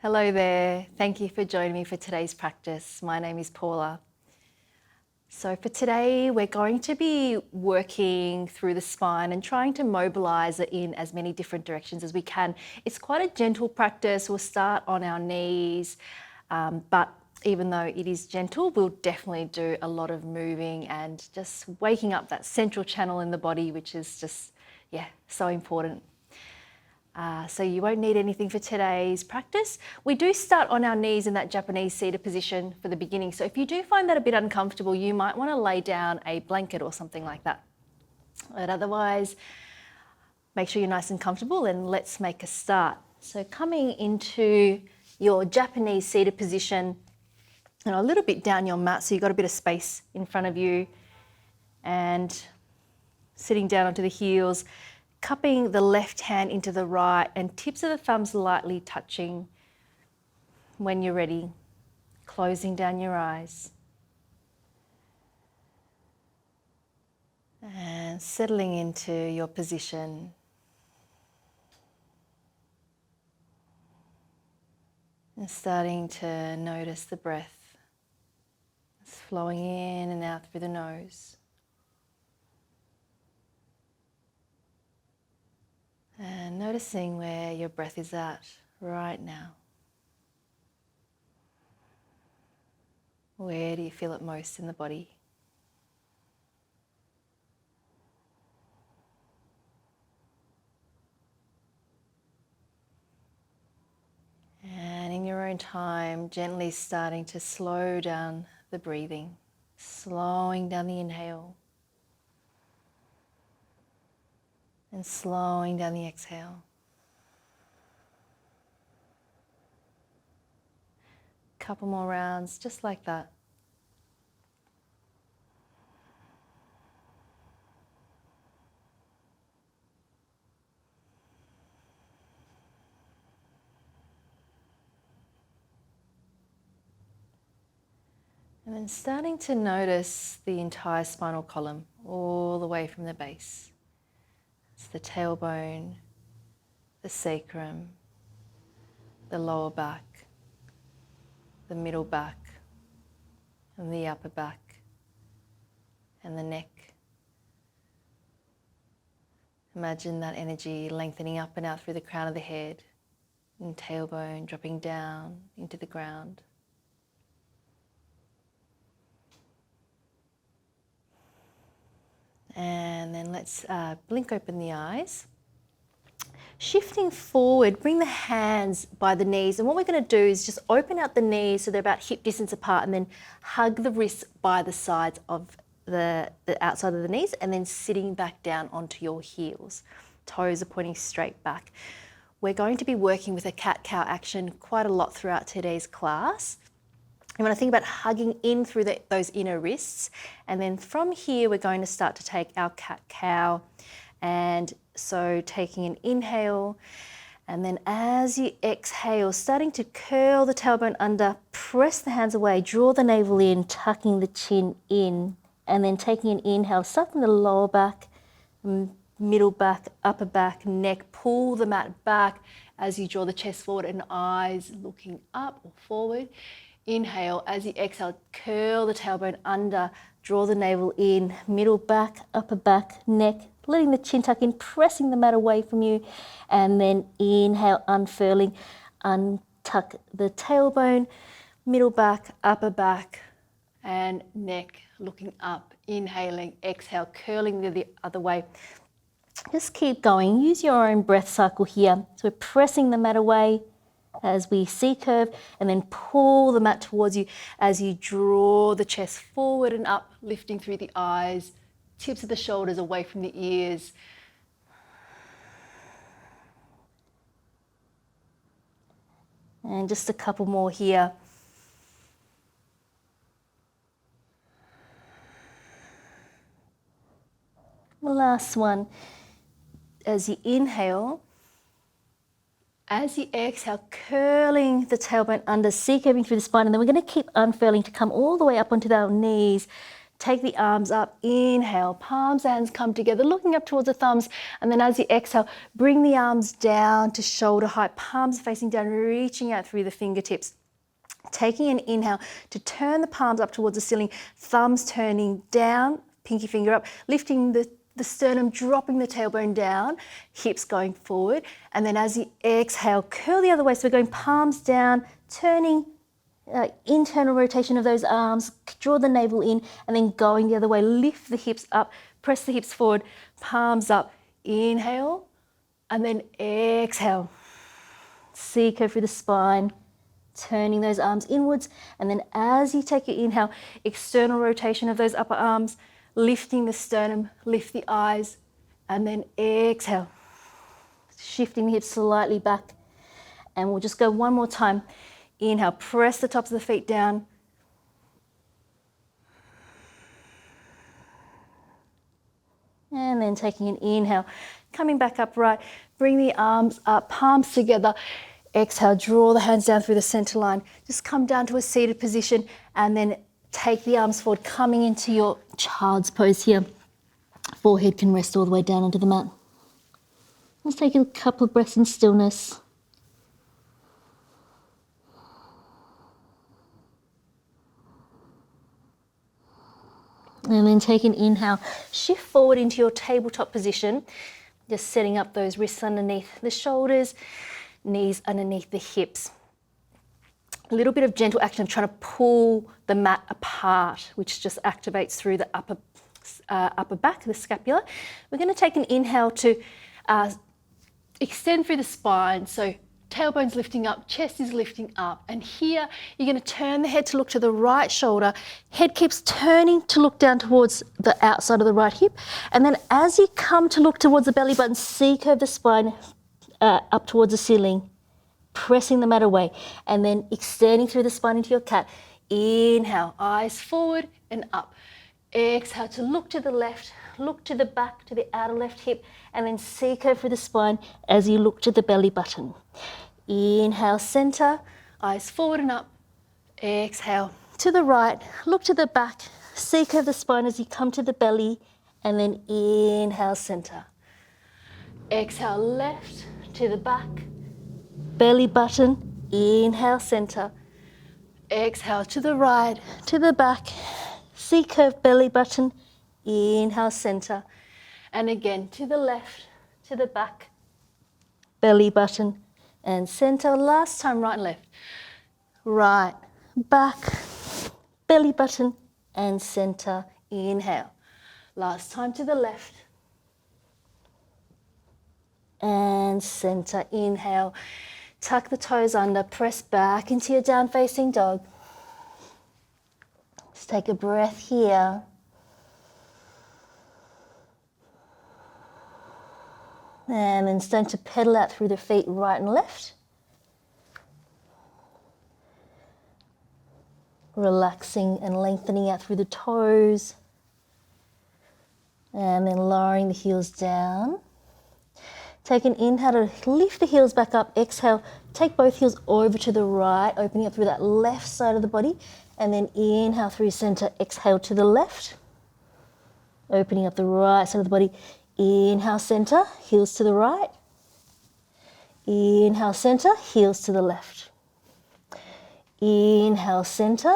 Hello there. Thank you for joining me for today's practice. My name is Paula. So for today, we're going to be working through the spine and trying to mobilise it in as many different directions as we can. It's quite a gentle practice. We'll start on our knees, but even though it is gentle, we'll definitely do a lot of moving and just waking up that central channel in the body, which is just, so important. So you won't need anything for today's practice. We do start on our knees in that Japanese seated position for the beginning. So if you do find that a bit uncomfortable, you might want to lay down a blanket or something like that. But otherwise, make sure you're nice and comfortable and let's make a start. So coming into your Japanese seated position and a little bit down your mat so you've got a bit of space in front of you, and sitting down onto the heels, cupping the left hand into the right and tips of the thumbs lightly touching. When you're ready, closing down your eyes and settling into your position. And starting to notice the breath. It's flowing in and out through the nose. And noticing where your breath is at right now. Where do you feel it most in the body? And in your own time, gently starting to slow down the breathing, slowing down the inhale and slowing down the exhale. Couple more rounds, just like that. And then starting to notice the entire spinal column, all the way from the base. It's the tailbone, the sacrum, the lower back, the middle back, and the upper back, and the neck. Imagine that energy lengthening up and out through the crown of the head, and tailbone dropping down into the ground. And then let's blink open the eyes. Shifting forward, bring the hands by the knees. And what we're going to do is just open out the knees so they're about hip distance apart, and then hug the wrists by the sides of the outside of the knees, and then sitting back down onto your heels. Toes are pointing straight back. We're going to be working with a cat-cow action quite a lot throughout today's class. You want to think about hugging in through those inner wrists, and then from here we're going to start to take our cat-cow. And so taking an inhale, and then as you exhale, starting to curl the tailbone under, press the hands away, draw the navel in, tucking the chin in, and then taking an inhale, start from the lower back, middle back, upper back, neck, pull the mat back as you draw the chest forward and eyes looking up or forward. Inhale, as you exhale, curl the tailbone under, draw the navel in, middle back, upper back, neck, letting the chin tuck in, pressing the mat away from you, and then inhale, unfurling, untuck the tailbone, middle back, upper back, and neck, looking up, inhaling, exhale, curling the other way. Just keep going, use your own breath cycle here. So we're pressing the mat away as we C-curve, and then pull the mat towards you as you draw the chest forward and up, lifting through the eyes, tips of the shoulders away from the ears. And just a couple more here. The last one. As you inhale, as you exhale, curling the tailbone under, C-curving through the spine, and then we're going to keep unfurling to come all the way up onto our knees, Take the arms up, inhale, palms, hands come together, looking up towards the thumbs. And then as you exhale, bring the arms down to shoulder height, palms facing down, reaching out through the fingertips. Taking an inhale to turn the palms up towards the ceiling, thumbs turning down, pinky finger up, lifting the sternum, dropping the tailbone down, hips going forward. And then as you exhale, curl the other way. So we're going palms down, turning, internal rotation of those arms, draw the navel in, and then going the other way. Lift the hips up, press the hips forward, palms up, inhale, and then exhale. C-curve through the spine, turning those arms inwards. And then as you take your inhale, external rotation of those upper arms, lifting the sternum, lift the eyes, and then exhale. Shifting the hips slightly back. And we'll just go one more time. Inhale, press the tops of the feet down. And then taking an inhale, coming back upright, bring the arms up, palms together. Exhale, draw the hands down through the center line. Just come down to a seated position and then take the arms forward, coming into your child's pose here. Forehead can rest all the way down onto the mat. Let's take a couple of breaths in stillness. And then take an inhale, shift forward into your tabletop position, just setting up those wrists underneath the shoulders, knees underneath the hips. A little bit of gentle action of trying to pull the mat apart, which just activates through the upper back, the scapula. We're going to take an inhale to extend through the spine, so tailbone's lifting up, chest is lifting up, and here you're going to turn the head to look to the right shoulder. Head keeps turning to look down towards the outside of the right hip, and then as you come to look towards the belly button, C-curve the spine up towards the ceiling, pressing the mat away, and then extending through the spine into your cat. Inhale, eyes forward and up. Exhale to look to the left, look to the back, to the outer left hip, and then C-curve through the spine as you look to the belly button. Inhale, center, eyes forward and up. Exhale to the right, look to the back, C-curve the spine as you come to the belly, and then inhale, center. Exhale, left to the back, belly button, inhale, center. Exhale to the right, to the back, C-curve belly button, inhale, center. And again, to the left, to the back, belly button, and center. Last time, right and left. Right, back, belly button, and center. Inhale. Last time to the left. And center. Inhale. Tuck the toes under, press back into your down facing dog. Just take a breath here. And then starting to pedal out through the feet right and left. Relaxing and lengthening out through the toes. And then lowering the heels down. Take an inhale to lift the heels back up. Exhale, take both heels over to the right, opening up through that left side of the body. And then inhale through center, exhale to the left. Opening up the right side of the body. Inhale, center, heels to the right. Inhale, center, heels to the left. Inhale, center.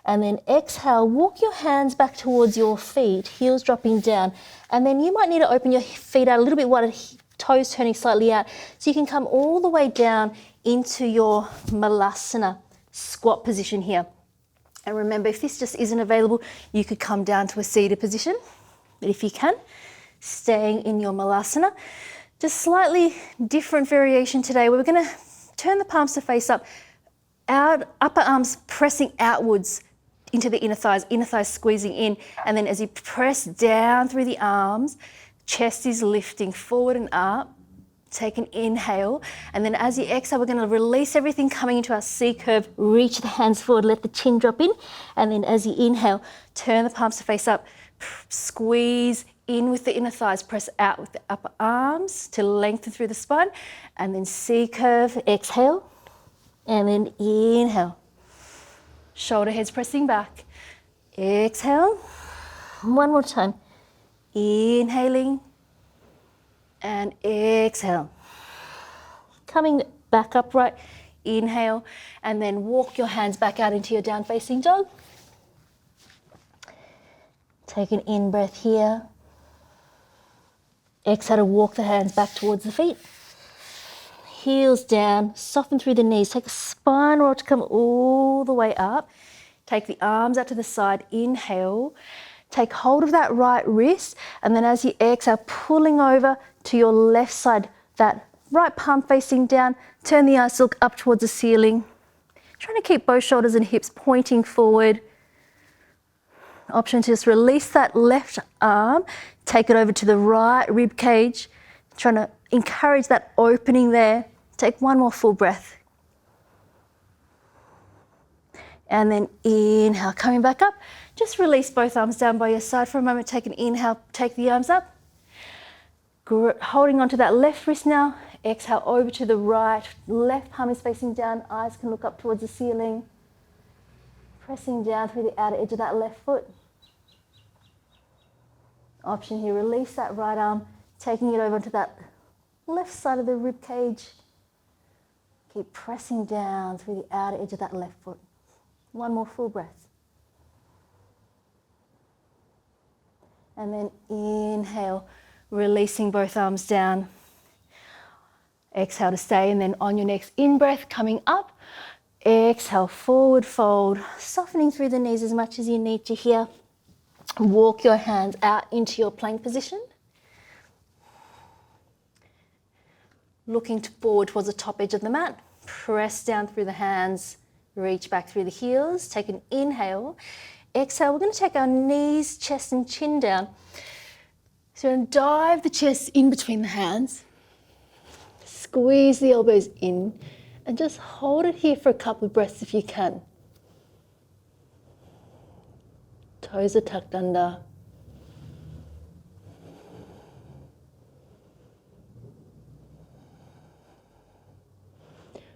And then exhale, walk your hands back towards your feet, heels dropping down. And then you might need to open your feet out a little bit wider, toes turning slightly out. So you can come all the way down into your malasana squat position here. And remember, if this just isn't available, you could come down to a seated position. But if you can, staying in your malasana. Just slightly different variation today. We're going to turn the palms to face up, upper arms pressing outwards into the inner thighs squeezing in. And then as you press down through the arms, chest is lifting forward and up. Take an inhale. And then as you exhale, we're going to release everything coming into our C-curve. Reach the hands forward, let the chin drop in. And then as you inhale, turn the palms to face up, squeeze in with the inner thighs, press out with the upper arms to lengthen through the spine, and then C-curve, exhale, and then inhale. Shoulder heads pressing back, exhale, One more time. Inhaling and exhale. Coming back upright, inhale, and then walk your hands back out into your down facing dog. Take an in breath here. Exhale to walk the hands back towards the feet. Heels down, soften through the knees. Take a spine roll to come all the way up. Take the arms out to the side, inhale. Take hold of that right wrist, and then as you exhale, pulling over to your left side, that right palm facing down, turn the eyes, look up towards the ceiling. Trying to keep both shoulders and hips pointing forward. Option to just release that left arm, take it over to the right rib cage, trying to encourage that opening there. Take one more full breath. And then inhale, coming back up. Just release both arms down by your side for a moment. Take an inhale, take the arms up. Holding onto that left wrist now. Exhale over to the right. Left palm is facing down. Eyes can look up towards the ceiling. Pressing down through the outer edge of that left foot. Option here, release that right arm, taking it over to that left side of the rib cage. Keep pressing down through the outer edge of that left foot. One more full breath. And then inhale, releasing both arms down. Exhale to stay, and then on your next in-breath, coming up. Exhale, forward fold, softening through the knees as much as you need to here. Walk your hands out into your plank position. Looking forward towards the top edge of the mat. Press down through the hands, reach back through the heels. Take an inhale. Exhale, we're going to take our knees, chest and chin down. So we're going to dive the chest in between the hands. Squeeze the elbows in and just hold it here for a couple of breaths if you can. Toes are tucked under.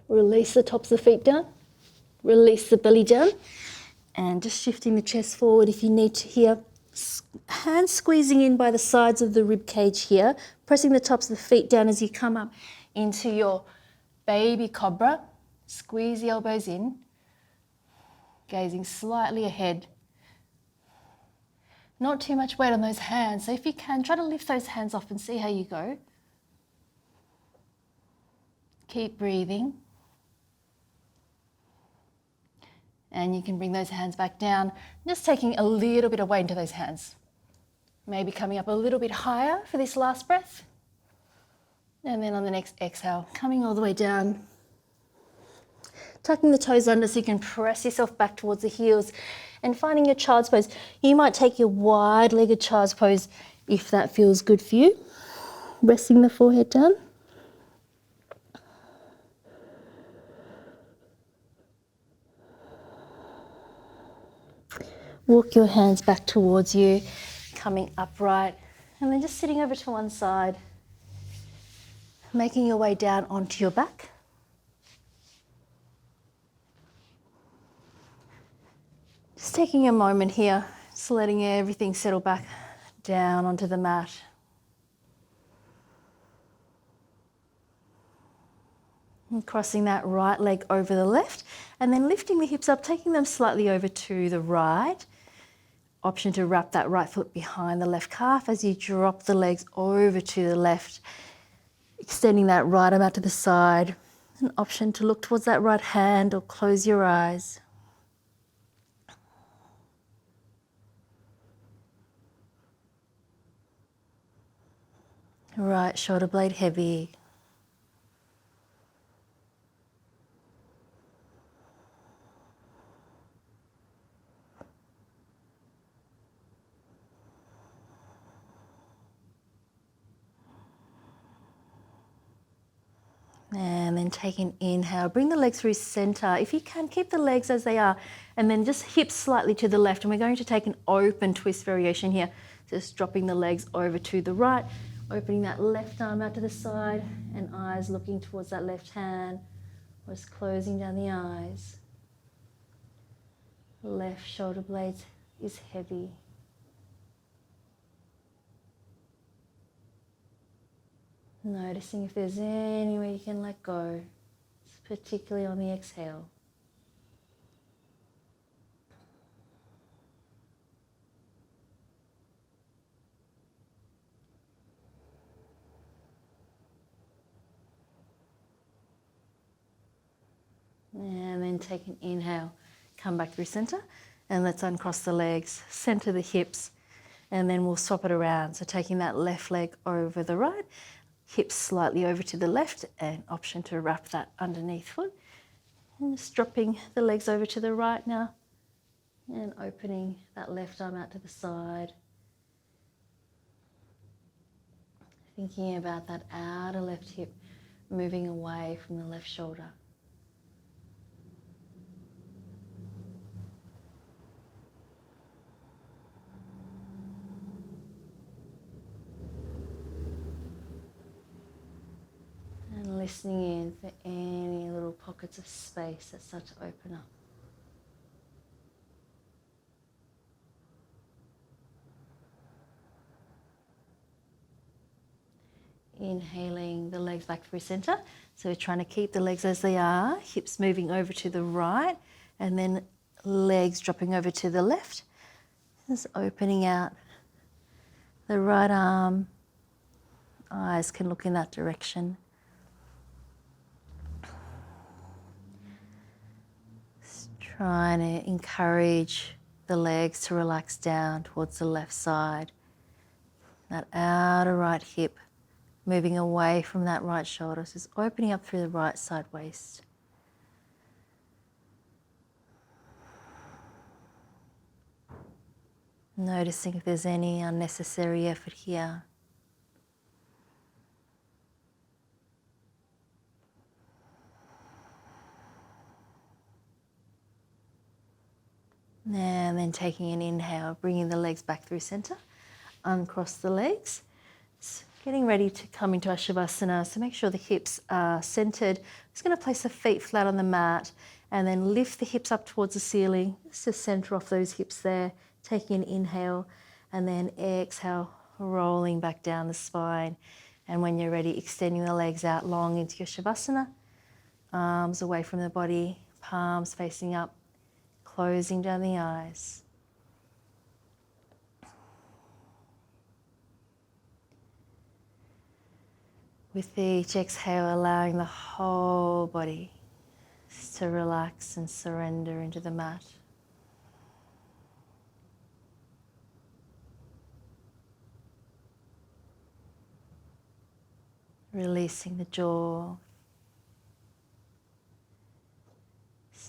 Release the tops of the feet down. Release the belly down. And just shifting the chest forward if you need to here. Hands squeezing in by the sides of the rib cage here. Pressing the tops of the feet down as you come up into your baby cobra. Squeeze the elbows in. Gazing slightly ahead. Not too much weight on those hands. So if you can, try to lift those hands off and see how you go. Keep breathing. And you can bring those hands back down. Just taking a little bit of weight into those hands. Maybe coming up a little bit higher for this last breath. And then on the next exhale, coming all the way down. Tucking the toes under so you can press yourself back towards the heels. And finding your child's pose. You might take your wide-legged child's pose if that feels good for you. Resting the forehead down. Walk your hands back towards you, coming upright, and then just sitting over to one side. Making your way down onto your back. Just taking a moment here, just letting everything settle back down onto the mat. And crossing that right leg over the left, and then lifting the hips up, taking them slightly over to the right. Option to wrap that right foot behind the left calf as you drop the legs over to the left. Extending that right arm out to the side. An option to look towards that right hand or close your eyes. Right shoulder blade heavy. And then take an inhale, bring the legs through center. If you can, keep the legs as they are, and then just hips slightly to the left. And we're going to take an open twist variation here. Just dropping the legs over to the right, opening that left arm out to the side, and eyes looking towards that left hand. Just closing down the eyes. Left shoulder blade is heavy. Noticing if there's any way you can let go, particularly on the exhale. And then take an inhale, come back through center, and let's uncross the legs, center the hips, and then we'll swap it around. So taking that left leg over the right, hips slightly over to the left, and option to wrap that underneath foot. And just dropping the legs over to the right now, and opening that left arm out to the side. Thinking about that outer left hip moving away from the left shoulder. And listening in for any little pockets of space that start to open up. Inhaling the legs back through center. So we're trying to keep the legs as they are, hips moving over to the right, and then legs dropping over to the left. Just opening out the right arm. Eyes can look in that direction. Just trying to encourage the legs to relax down towards the left side. That outer right hip moving away from that right shoulder, so just opening up through the right side waist. Noticing if there's any unnecessary effort here. And then taking an inhale, bringing the legs back through center, uncross the legs. So getting ready to come into our Shavasana, so make sure the hips are centered. I'm just going to place the feet flat on the mat and then lift the hips up towards the ceiling, just to center off those hips there, taking an inhale and then exhale, rolling back down the spine. And when you're ready, extending the legs out long into your Shavasana, arms away from the body, palms facing up, closing down the eyes. With each exhale, allowing the whole body to relax and surrender into the mat. Releasing the jaw.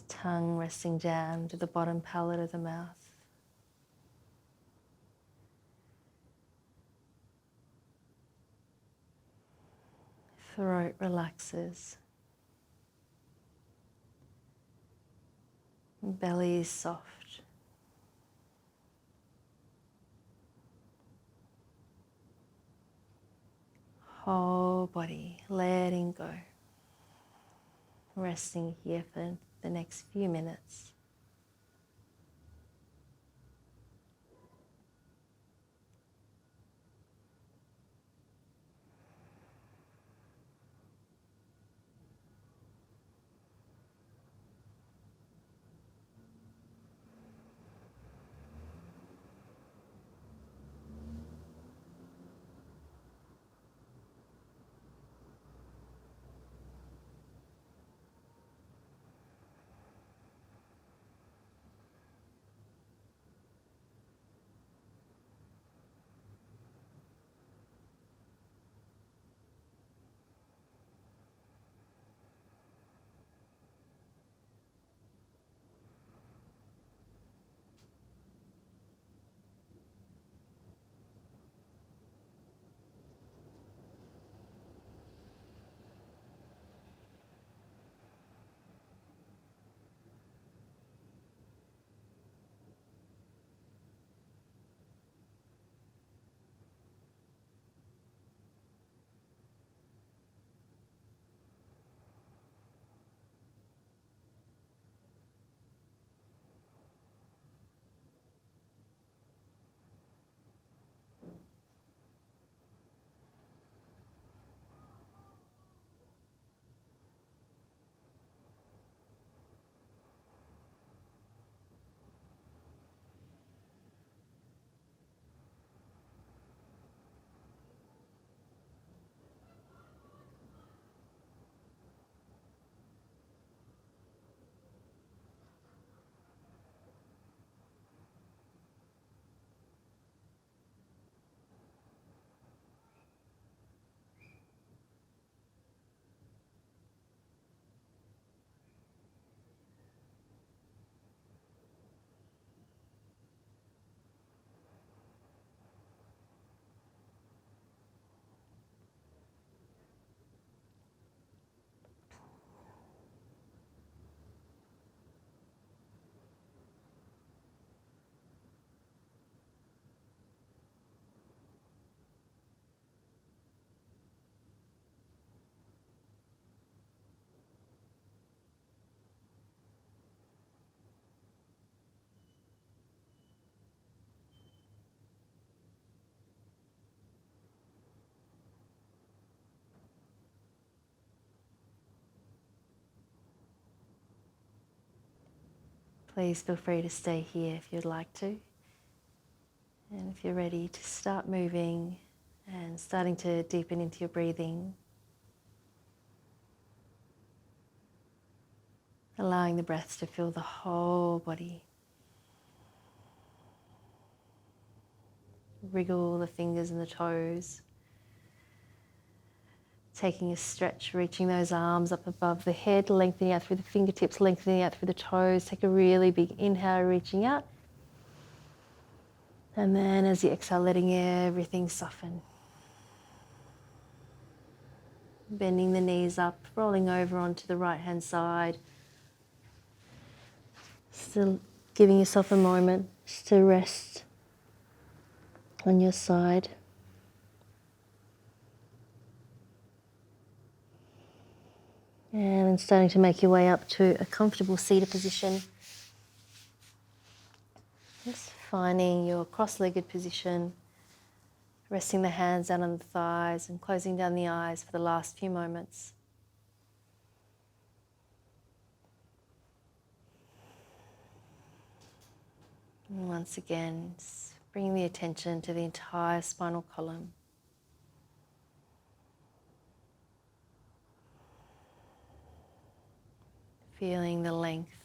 Tongue resting down to the bottom palate of the mouth. Throat relaxes. Belly is soft. Whole body letting go. Resting here for the next few minutes. Please feel free to stay here if you'd like to. And if you're ready to start moving and starting to deepen into your breathing, allowing the breath to fill the whole body. Wriggle the fingers and the toes. Taking a stretch, reaching those arms up above the head, lengthening out through the fingertips, lengthening out through the toes. Take a really big inhale, reaching out. And then as you exhale, letting everything soften. Bending the knees up, rolling over onto the right hand side. Still giving yourself a moment just to rest on your side. And then starting to make your way up to a comfortable seated position. Just finding your cross-legged position, resting the hands down on the thighs and closing down the eyes for the last few moments. And once again, just bringing the attention to the entire spinal column. Feeling the length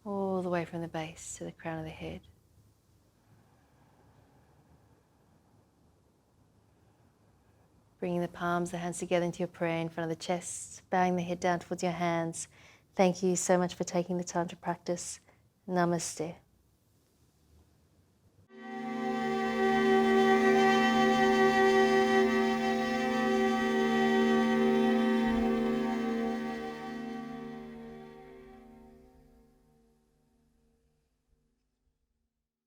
all the way from the base to the crown of the head. Bringing the palms, the hands together into your prayer in front of the chest, bowing the head down towards your hands. Thank you so much for taking the time to practice. Namaste.